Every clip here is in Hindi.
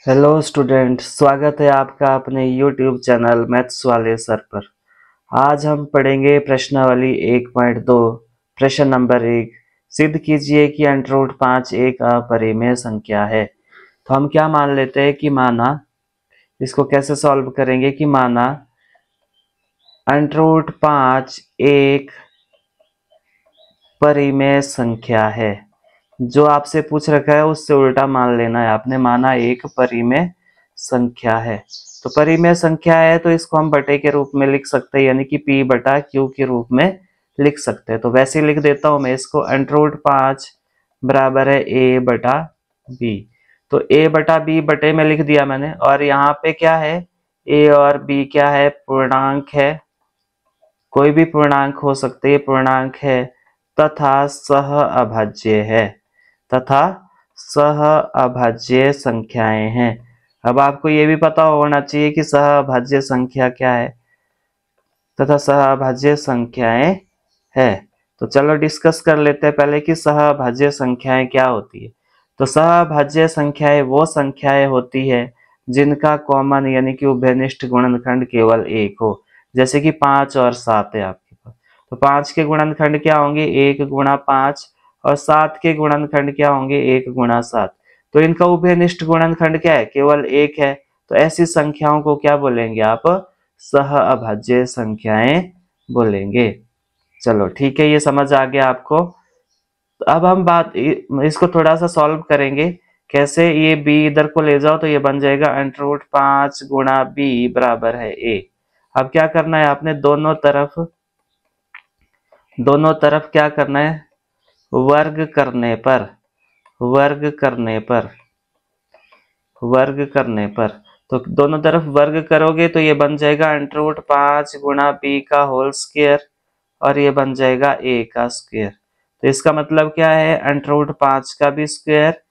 हेलो स्टूडेंट, स्वागत है आपका अपने YouTube चैनल मैथ्स वाले सर पर। आज हम पढ़ेंगे प्रश्नावली 1.2 प्रश्न नंबर 1। सिद्ध कीजिए कि √5 एक अपरिमेय संख्या है। तो हम क्या मान लेते हैं कि माना, इसको कैसे सॉल्व करेंगे कि माना √5 एक परिमेय संख्या है। जो आपसे पूछ रखा है उससे उल्टा मान लेना है आपने। माना एक परिमेय संख्या है, तो परिमेय संख्या है तो इसको हम बटे के रूप में लिख सकते हैं, यानी कि P बटा Q के रूप में लिख सकते हैं। तो वैसे ही लिख देता हूं मैं इसको, √5 बराबर है A बटा B। तो A बटा B बटे में लिख दिया मैंने, और यहाँ पे क्या है, A और B क्या है, पूर्णांक है, कोई भी पूर्णांक हो सकते हैं, पूर्णांक है तथा सह अभाज्य है, तथा सह अभाज्य संख्याएं हैं। अब आपको ये भी पता होना चाहिए कि सह अभाज्य संख्या क्या है तथा सह अभाज्य संख्याएं है। तो चलो डिस्कस कर लेते हैं पहले कि सह अभाज्य संख्याएं क्या होती है। तो सह अभाज्य संख्याएं वो संख्याएं होती है जिनका कॉमन यानी कि उभयनिष्ठ गुणनखंड केवल एक हो। जैसे कि 5 और 7 है आपके पास, तो 5 के गुणनखंड क्या होंगे, 1 गुणा 5, और 7 के गुणनखंड क्या होंगे, 1 गुणा 7। तो इनका उभयनिष्ठ गुणनखंड क्या है, केवल 1 है। तो ऐसी संख्याओं को क्या बोलेंगे आप, सह अभाज्य संख्याएं बोलेंगे। चलो ठीक है, ये समझ आ गया आपको। तो अब हम इसको थोड़ा सा सॉल्व करेंगे। कैसे, ये b इधर को ले जाओ तो ये बन जाएगा √5 गुणा b बराबर है a। अब क्या करना है आपने, दोनों तरफ क्या करना है, वर्ग करने पर, वर्ग करने पर, वर्ग करने पर। तो दोनों तरफ वर्ग करोगे तो ये बन जाएगा √5 गुणा b का होल स्क्वायर, और ये बन जाएगा a का स्क्वायर। तो इसका मतलब क्या है, √5 का भी स्क्वायर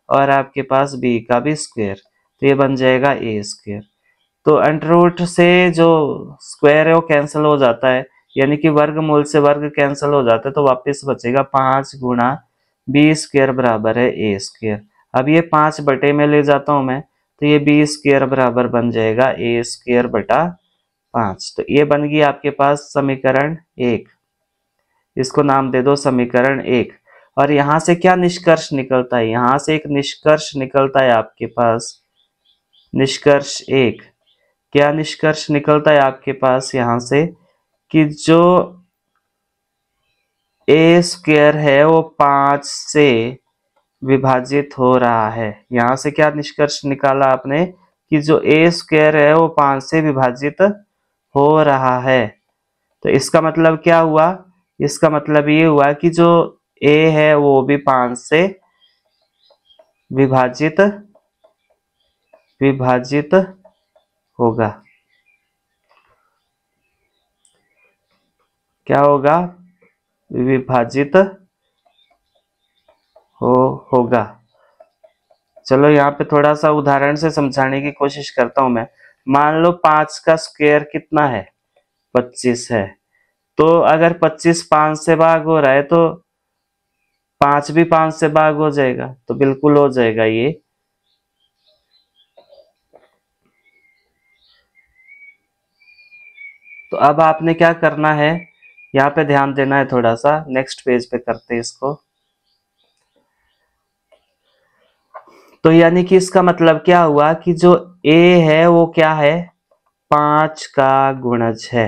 और आपके पास b का भी स्क्वायर, तो ये बन जाएगा a स्क्वायर। तो अंडर से जो स्क्वायर है वो कैंसिल हो जाता है, यानी कि वर्गमूल से वर्ग कैंसिल हो जाता है, तो वापस बचेगा 5 गुणा b स्क्वायर बराबर है a स्क्वायर। अब ये 5 बटे में ले जाता हूं मैं, तो ये b स्क्वायर बराबर बन जाएगा a स्क्वायर बटा 5। तो ये बन गई आपके पास समीकरण 1। इसको नाम दे दो समीकरण 1। और यहां से क्या निष्कर्ष निकलता है, यहां से एक निष्कर्ष निकलता है आपके पास, निष्कर्ष 1। क्या निष्कर्ष निकलता है आपके पास यहां से, कि जो a स्क्वायर है वो 5 से विभाजित हो रहा है। यहां से क्या निष्कर्ष निकाला आपने, कि जो a स्क्वायर है वो 5 से विभाजित हो रहा है। तो इसका मतलब क्या हुआ, इसका मतलब ये हुआ कि जो a है वो भी 5 से विभाजित विभाजित होगा। क्या होगा, विभाजित होगा। चलो यहाँ पे थोड़ा सा उदाहरण से समझाने की कोशिश करता हूं मैं। मान लो 5 का स्क्वायर कितना है, 25 है। तो अगर 25 5 से भाग हो रहा है तो 5 भी 5 से भाग हो जाएगा, तो बिल्कुल हो जाएगा ये। तो अब आपने क्या करना है, यहाँ पे ध्यान देना है थोड़ा सा। नेक्स्ट पेज पे करते हैं इसको। तो यानी कि इसका मतलब क्या हुआ कि जो a है वो क्या है, 5 का गुणज है।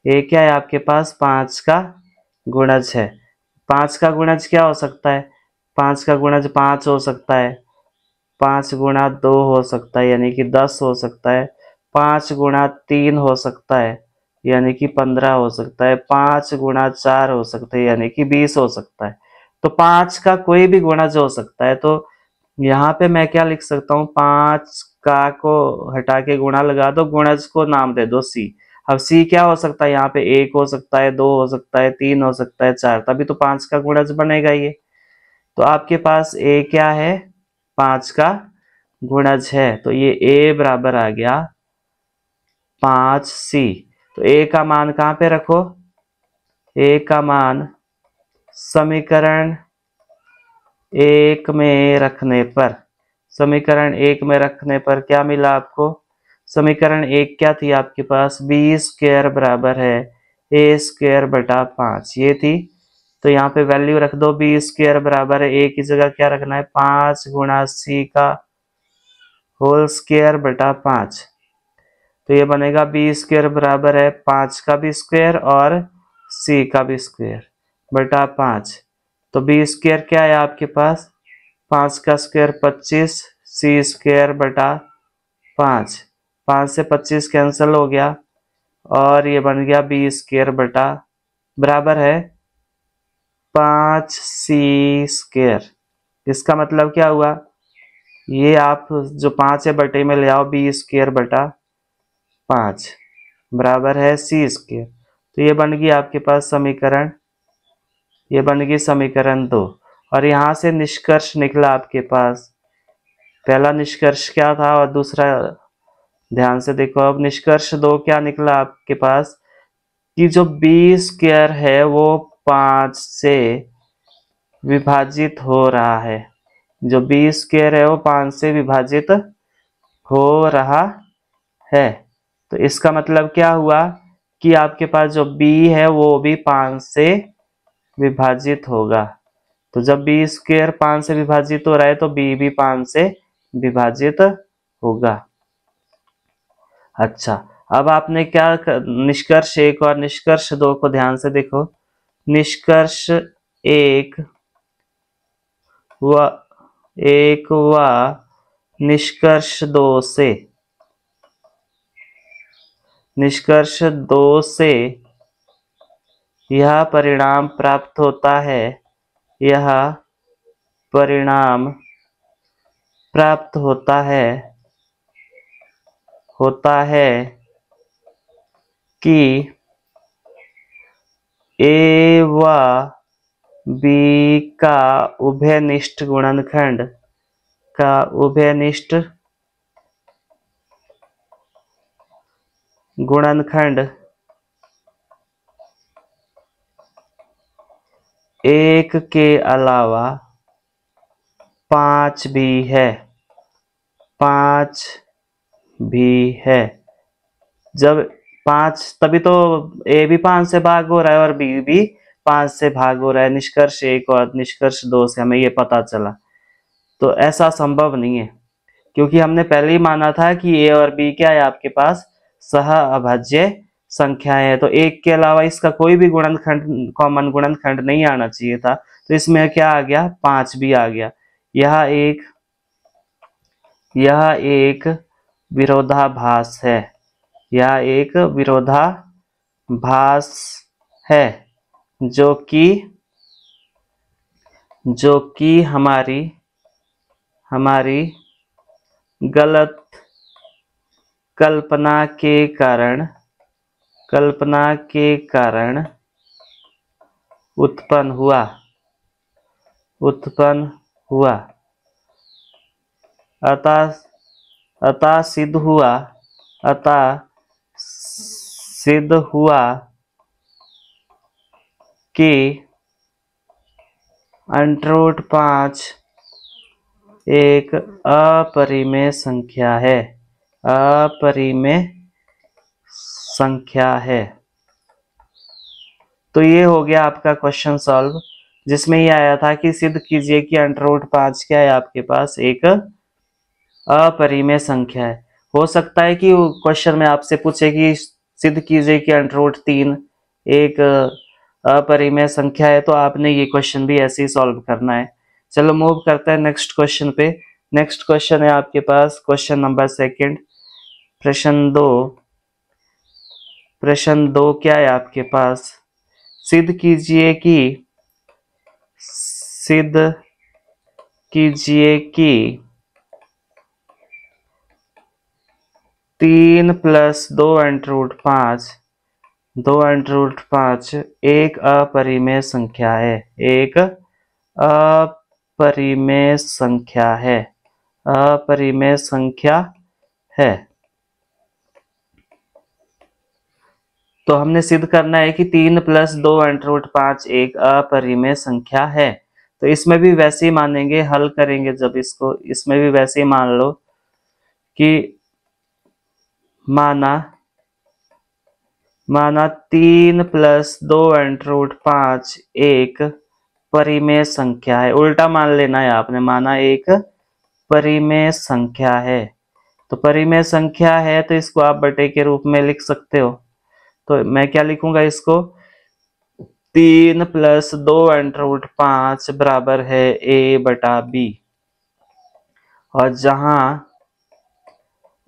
a क्या है आपके पास, 5 का गुणज है। 5 का गुणज क्या हो सकता है, 5 का गुणज 5 हो सकता है, 5 गुणा 2 हो सकता है यानी कि 10 हो सकता है, 5 गुणा 3 हो सकता है यानी कि 15 हो सकता है, 5 गुणा 4 हो सकता है यानी कि 20 हो सकता है। तो 5 का कोई भी गुणज हो सकता है। तो यहाँ पे मैं क्या लिख सकता हूँ, 5 का को हटा के गुणा लगा दो, गुणज को नाम दे दो c। अब c क्या हो सकता है, यहाँ पे 1 हो सकता है, 2 हो सकता है, 3 हो सकता है, 4, तभी तो 5 का गुणज बनेगा ये। तो आपके पास a क्या है, 5 का गुणज है। तो ये a बराबर आ गया 5c। तो a का मान कहाँ पे रखो, a का मान समीकरण 1 में रखने पर, समीकरण 1 में रखने पर क्या मिला आपको? समीकरण 1 क्या थी आपके पास? बी स्क्वायर बराबर है ए स्क्वायर बटा 5, ये थी। तो यहाँ पे वैल्यू रख दो, बी स्क्वायर बराबर है ए की जगह क्या रखना है? 5 गुणा सी का होल स्क्वायर बटा 5। तो ये बनेगा बी स्क्वायर बराबर है 5 का भी स्क्वायर और सी का भी स्क्वायर बटा 5। तो बी स्क्वायर क्या है आपके पास? 5 का स्क्वायर 25, सी स्क्वायर बटा 5। 5 से 25 कैंसिल हो गया और ये बन गया बी स्क्वायर बटा बराबर है 5 सी स्क्वायर। इसका मतलब क्या हुआ? ये आप जो 5 है बटे में ले आओ, बी स्क्वायर बटा 5 बराबर है सी स्क्वायर। तो ये बन गई आपके पास समीकरण, ये बन गई समीकरण 2। और यहां से निष्कर्ष निकला आपके पास, पहला निष्कर्ष क्या था और दूसरा, ध्यान से देखो अब निष्कर्ष 2 क्या निकला आपके पास कि जो बी स्क्वायर है वो 5 से विभाजित हो रहा है। जो बी स्क्वायर है वो 5 से विभाजित हो रहा है। तो इसका मतलब क्या हुआ कि आपके पास जो b है वो भी 5 से विभाजित होगा। तो जब बी स्क्वायर 5 से विभाजित हो रहा है तो b भी 5 से विभाजित होगा। अच्छा, अब आपने क्या निष्कर्ष 1 और निष्कर्ष 2 को ध्यान से देखो। निष्कर्ष 1 व निष्कर्ष 2 से, निष्कर्ष 2 से यह परिणाम प्राप्त होता है, यह परिणाम प्राप्त होता है कि ए व बी का उभयनिष्ठ गुणनखंड एक के अलावा 5 भी है। जब 5, तभी तो ए भी 5 से भाग हो रहा है और बी भी 5 से भाग हो रहा है। निष्कर्ष 1 और निष्कर्ष 2 से हमें ये पता चला। तो ऐसा संभव नहीं है, क्योंकि हमने पहले ही माना था कि ए और बी क्या है आपके पास? सह अभाज्य संख्याएं है। तो एक के अलावा इसका कोई भी गुणनखंड, कॉमन गुणनखंड नहीं आना चाहिए था। तो इसमें क्या आ गया? 5 भी आ गया। यह एक विरोधाभास है, यह एक विरोधाभास है जो कि हमारी गलत कल्पना के कारण उत्पन्न हुआ। अतः सिद्ध हुआ कि √5 एक अपरिमेय संख्या है। तो ये हो गया आपका क्वेश्चन सॉल्व, जिसमें ये आया था कि सिद्ध कीजिए कि √5 क्या है आपके पास? एक अपरिमेय संख्या है। हो सकता है कि क्वेश्चन में आपसे पूछे कि सिद्ध कीजिए कि √3 एक अपरिमेय संख्या है, तो आपने ये क्वेश्चन भी ऐसे ही सॉल्व करना है। चलो मूव करते हैं नेक्स्ट क्वेश्चन पे। नेक्स्ट क्वेश्चन है आपके पास क्वेश्चन नंबर 2, प्रश्न 2 क्या है आपके पास? सिद्ध कीजिए कि 3 + 2 √5 एक अपरिमेय संख्या है, एक अपरिमेय संख्या है। तो हमने सिद्ध करना है कि 3 + 2 √5 एक अपरिमेय संख्या है। तो इसमें भी वैसे ही मानेंगे, हल करेंगे जब इसको, इसमें भी वैसे ही मान लो कि माना 3 + 2 √5 एक परिमेय संख्या है। उल्टा मान लेना है आपने, माना एक परिमेय संख्या है। तो परिमेय संख्या है तो इसको आप बटे के रूप में लिख सकते हो। तो मैं क्या लिखूंगा इसको, 3 + 2 √5 बराबर है a/b। और जहां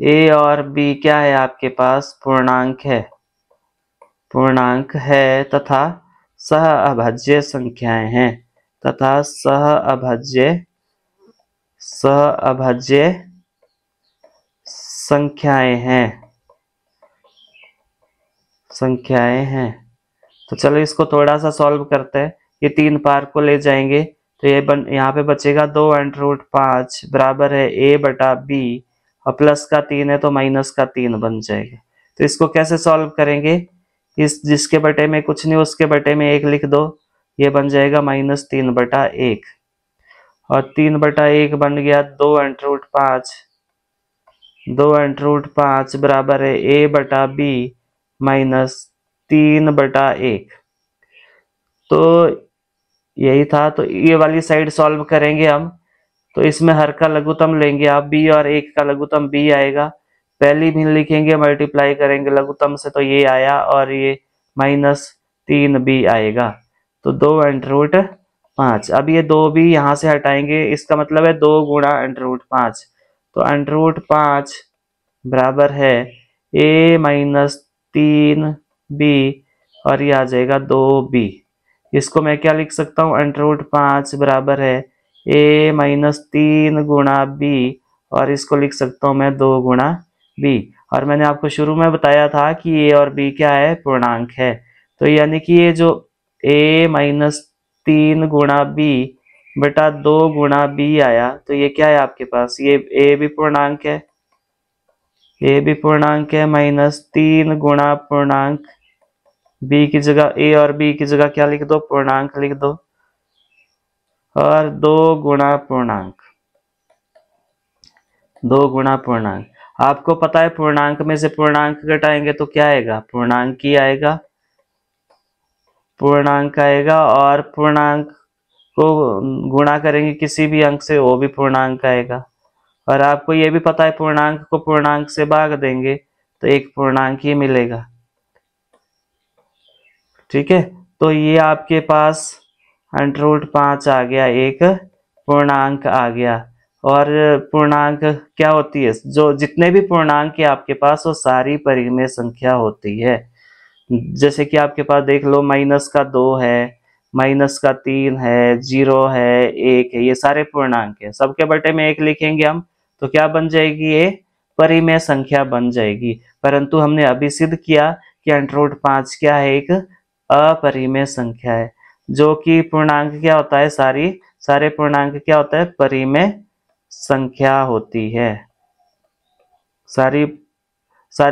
a और b क्या है आपके पास, पूर्णांक है तथा सह अभाज्य संख्याएं हैं, तथा सह अभाज्य संख्याएं हैं। तो चलो इसको थोड़ा सा सॉल्व करते हैं। ये 3 पार को ले जाएंगे तो ये यहाँ पे बचेगा 2 √5 बराबर है a/b, और प्लस का 3 है तो माइनस का 3 बन जाएगा। तो इसको कैसे सॉल्व करेंगे, इस जिसके बटे में कुछ नहीं उसके बटे में 1 लिख दो, ये बन जाएगा -3/1, और 3/1 बन गया 2 √5। 2 √5 बराबर है a/b -3/1। तो यही था। तो ये वाली साइड सॉल्व करेंगे हम। तो इसमें हर का लघुत्तम लेंगे आप, b और 1 का लघुत्तम b आएगा, पहली भिन्न लिखेंगे, मल्टीप्लाई करेंगे लघुत्तम से, तो ये आया, और ये -3b आएगा। तो 2 √5। अब ये 2b यहाँ से हटाएंगे, इसका मतलब है 2 गुणा √5। तो √5 बराबर है a -3b, और ये आ जाएगा 2b। इसको मैं क्या लिख सकता हूँ, √5 बराबर है a -3 गुणा b, और इसको लिख सकता हूँ मैं 2 गुणा b। और मैंने आपको शुरू में बताया था कि a और b क्या है, पूर्णांक है। तो यानी कि ये जो a -3 गुणा b बटा 2 गुणा b आया, तो ये क्या है आपके पास, ये a भी पूर्णांक है, -3 गुणा पूर्णांक, b की जगह, a और b की जगह क्या लिख दो, पूर्णांक लिख दो, और 2 गुणा पूर्णांक। आपको पता है पूर्णांक में से पूर्णांक घटाएंगे तो क्या आएगा, पूर्णांक ही आएगा, और पूर्णांक को गुणा करेंगे किसी भी अंक से, वो भी पूर्णांक आएगा। और आपको ये भी पता है पूर्णांक को पूर्णांक से भाग देंगे तो एक पूर्णांक ही मिलेगा। ठीक है, तो ये आपके पास √5 आ गया, एक पूर्णांक आ गया। और पूर्णांक क्या होती है, जो जितने भी पूर्णांक है आपके पास वो सारी परिमेय संख्या होती है। जैसे कि आपके पास देख लो, -2 है, -3 है, 0 है, 1 है, ये सारे पूर्णांक है। सबके बटे में 1 लिखेंगे हम तो क्या बन जाएगी, ये परिमेय संख्या बन जाएगी। परंतु हमने अभी सिद्ध किया कि √5 क्या है, एक अपरिमेय संख्या है, जो कि पूर्णांक क्या होता है, सारे पूर्णांक क्या होता है, परिमेय संख्या होती है। सारे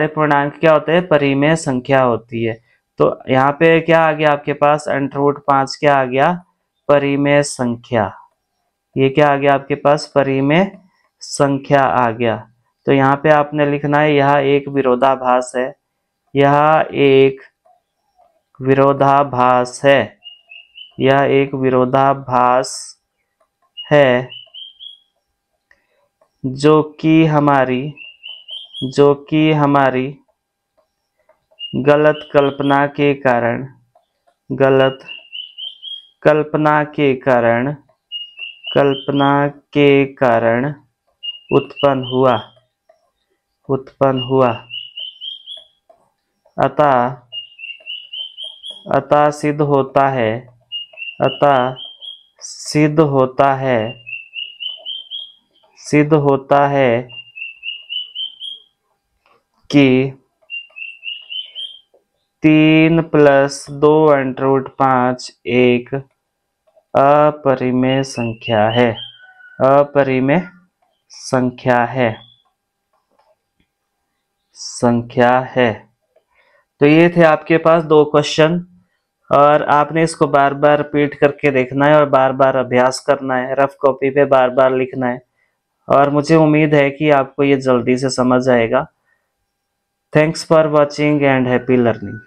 पूर्णांक क्या होते हैं, परिमेय संख्या होती है। तो यहाँ पे क्या आ गया आपके पास, √5 क्या आ गया, परिमेय संख्या। ये क्या आ गया आपके पास, परिमेय संख्या आ गया। तो यहाँ पे आपने लिखना है, यह एक विरोधाभास है, यह एक विरोधाभास है, यह एक विरोधाभास है, जो कि हमारी गलत कल्पना के कारण उत्पन्न हुआ। अतः सिद्ध होता है कि 3 + 2 √5 एक अपरिमेय संख्या है। तो ये थे आपके पास 2 क्वेश्चन। और आपने इसको बार बार रिपीट करके देखना है और बार बार अभ्यास करना है, रफ कॉपी पे बार बार लिखना है। और मुझे उम्मीद है कि आपको ये जल्दी से समझ आएगा। Thanks for watching and happy learning.